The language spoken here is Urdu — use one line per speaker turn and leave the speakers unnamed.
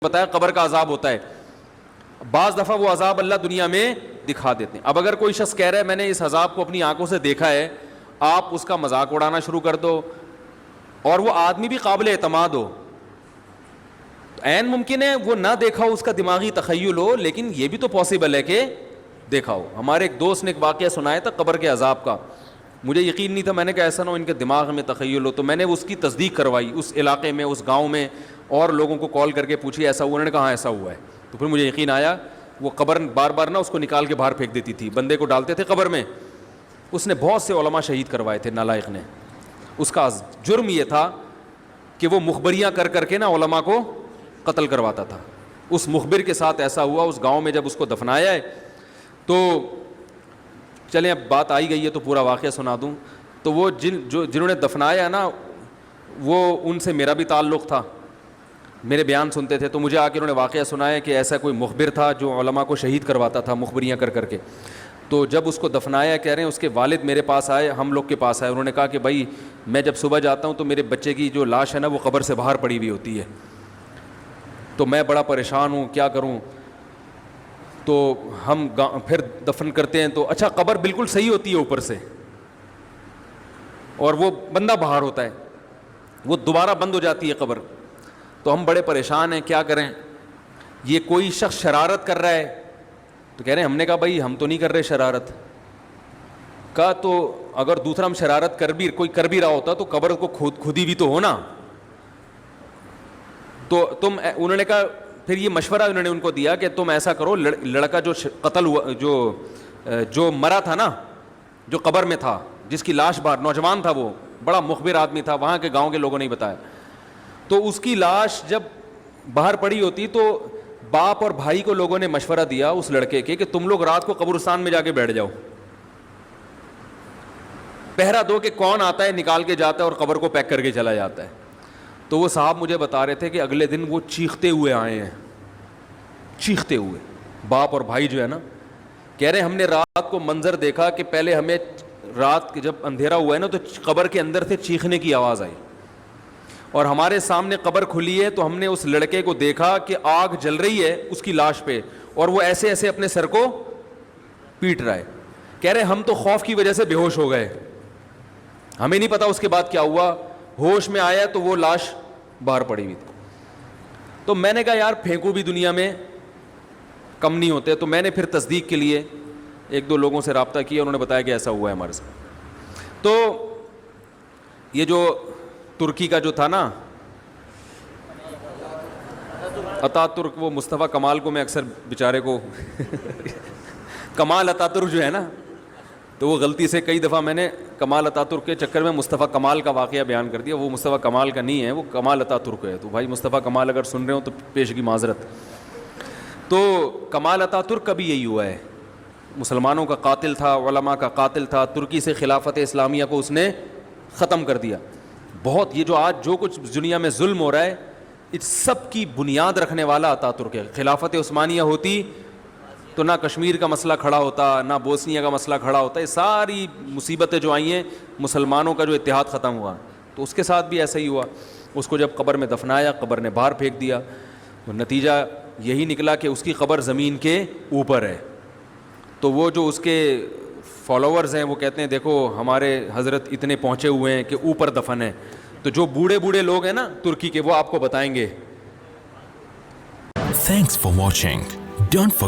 بتایا قبر کا عذاب ہوتا ہے, بعض دفعہ وہ عذاب اللہ دنیا میں دکھا دیتے ہیں. اب اگر کوئی شخص کہہ رہا ہے میں نے اس عذاب کو اپنی آنکھوں سے دیکھا ہے, آپ اس کا مذاق اڑانا شروع کر دو, اور وہ آدمی بھی قابل اعتماد ہو, عین ممکن ہے وہ نہ دیکھا ہو, اس کا دماغی تخیل ہو, لیکن یہ بھی تو پاسبل ہے کہ دیکھا ہو. ہمارے ایک دوست نے ایک واقعہ سنایا تھا قبر کے عذاب کا, مجھے یقین نہیں تھا, میں نے کہا ایسا نہ ہو ان کے دماغ میں تخیل ہو, تو میں نے اس کی تصدیق کروائی اس علاقے میں, اس گاؤں میں, اور لوگوں کو کال کر کے پوچھی ایسا ہوا, انہوں نے کہا ہاں ایسا ہوا ہے. تو پھر مجھے یقین آیا. وہ قبر بار بار نہ اس کو نکال کے باہر پھینک دیتی تھی, بندے کو ڈالتے تھے قبر میں. اس نے بہت سے علماء شہید کروائے تھے نالائق نے. اس کا جرم یہ تھا کہ وہ مخبریاں کر کر کے نا علماء کو قتل کرواتا تھا. اس مخبر کے ساتھ ایسا ہوا اس گاؤں میں. جب اس کو دفنایا ہے تو چلیں اب بات آئی گئی ہے تو پورا واقعہ سنا دوں. تو وہ جنہوں نے دفنایا نا, وہ ان سے میرا بھی تعلق تھا, میرے بیان سنتے تھے, تو مجھے آ کے انہوں نے واقعہ سنایا کہ ایسا کوئی مخبر تھا جو علماء کو شہید کرواتا تھا مخبریاں کر کر کے. تو جب اس کو دفنایا, کہہ رہے ہیں اس کے والد میرے پاس آئے, ہم لوگ کے پاس آئے, انہوں نے کہا کہ بھائی میں جب صبح جاتا ہوں تو میرے بچے کی جو لاش ہے نا وہ قبر سے باہر پڑی ہوئی ہوتی ہے, تو میں بڑا پریشان ہوں, کیا کروں. تو ہم پھر دفن کرتے ہیں تو اچھا قبر بالکل صحیح ہوتی ہے اوپر سے, اور وہ بندہ باہر ہوتا ہے, وہ دوبارہ بند ہو جاتی ہے قبر. تو ہم بڑے پریشان ہیں, کیا کریں, یہ کوئی شخص شرارت کر رہا ہے. تو کہہ رہے ہیں, ہم نے کہا بھائی ہم تو نہیں کر رہے شرارت. کہا تو اگر دوسرا ہم شرارت کوئی کر بھی رہا ہوتا تو قبر کو خود ہی بھی تو ہونا. تو انہوں نے کہا, پھر یہ مشورہ انہوں نے ان کو دیا کہ تم ایسا کرو, لڑکا جو قتل ہوا, جو مرا تھا نا, جو قبر میں تھا, جس کی لاش باہر, نوجوان تھا, وہ بڑا مخبر آدمی تھا, وہاں کے گاؤں کے لوگوں نے ہی بتایا. تو اس کی لاش جب باہر پڑی ہوتی تو باپ اور بھائی کو لوگوں نے مشورہ دیا اس لڑکے کے کہ تم لوگ رات کو قبرستان میں جا کے بیٹھ جاؤ, پہرا دو کہ کون آتا ہے نکال کے جاتا ہے اور قبر کو پیک کر کے چلا جاتا ہے. تو وہ صاحب مجھے بتا رہے تھے کہ اگلے دن وہ چیختے ہوئے آئے ہیں, چیختے ہوئے, باپ اور بھائی جو ہے نا, کہہ رہے ہیں ہم نے رات کو منظر دیکھا کہ پہلے ہمیں رات جب اندھیرا ہوا ہے نا تو قبر کے اندر سے چیخنے کی آواز آئی, اور ہمارے سامنے قبر کھلی ہے تو ہم نے اس لڑکے کو دیکھا کہ آگ جل رہی ہے اس کی لاش پہ, اور وہ ایسے ایسے اپنے سر کو پیٹ رہا ہے. کہہ رہے ہم تو خوف کی وجہ سے بے ہوش ہو گئے, ہمیں نہیں پتا اس کے بعد کیا ہوا. ہوش میں آیا تو وہ لاش باہر پڑی ہوئی تھی. تو میں نے کہا یار پھینکو بھی دنیا میں کم نہیں ہوتے. تو میں نے پھر تصدیق کے لیے ایک دو لوگوں سے رابطہ کیا, انہوں نے بتایا کہ ایسا ہوا ہے ہمارے ساتھ. تو یہ جو ترکی کا جو تھا نا اتا ترک, وہ مصطفیٰ کمال کو میں اکثر بیچارے کو کمال اتا ترک جو ہے نا, تو وہ غلطی سے کئی دفعہ میں نے کمال اتا ترک کے چکر میں مصطفیٰ کمال کا واقعہ بیان کر دیا. وہ مصطفیٰ کمال کا نہیں ہے, وہ کمال اتا ترک ہے. تو بھائی مصطفیٰ کمال اگر سن رہے ہو تو پیشگی معذرت. تو کمال اتا ترک کا بھی یہی ہوا ہے, مسلمانوں کا قاتل تھا, علماء کا قاتل تھا, ترکی سے خلافت اسلامیہ کو اس نے ختم کر دیا. بہت یہ جو آج جو کچھ دنیا میں ظلم ہو رہا ہے اس سب کی بنیاد رکھنے والا اتا ترک ہے. خلافت عثمانیہ ہوتی تو نہ کشمیر کا مسئلہ کھڑا ہوتا, نہ بوسنیا کا مسئلہ کھڑا ہوتا. یہ ساری مصیبتیں جو آئی ہیں, مسلمانوں کا جو اتحاد ختم ہوا, تو اس کے ساتھ بھی ایسا ہی ہوا. اس کو جب قبر میں دفنایا, قبر نے باہر پھینک دیا, تو نتیجہ یہی نکلا کہ اس کی قبر زمین کے اوپر ہے. تو وہ جو اس کے فالوورز ہیں وہ کہتے ہیں دیکھو ہمارے حضرت اتنے پہنچے ہوئے ہیں کہ اوپر دفن ہے. تو جو بوڑھے بوڑھے لوگ ہیں نا ترکی کے, وہ آپ کو بتائیں گے.
Thanks for watching. Don't forget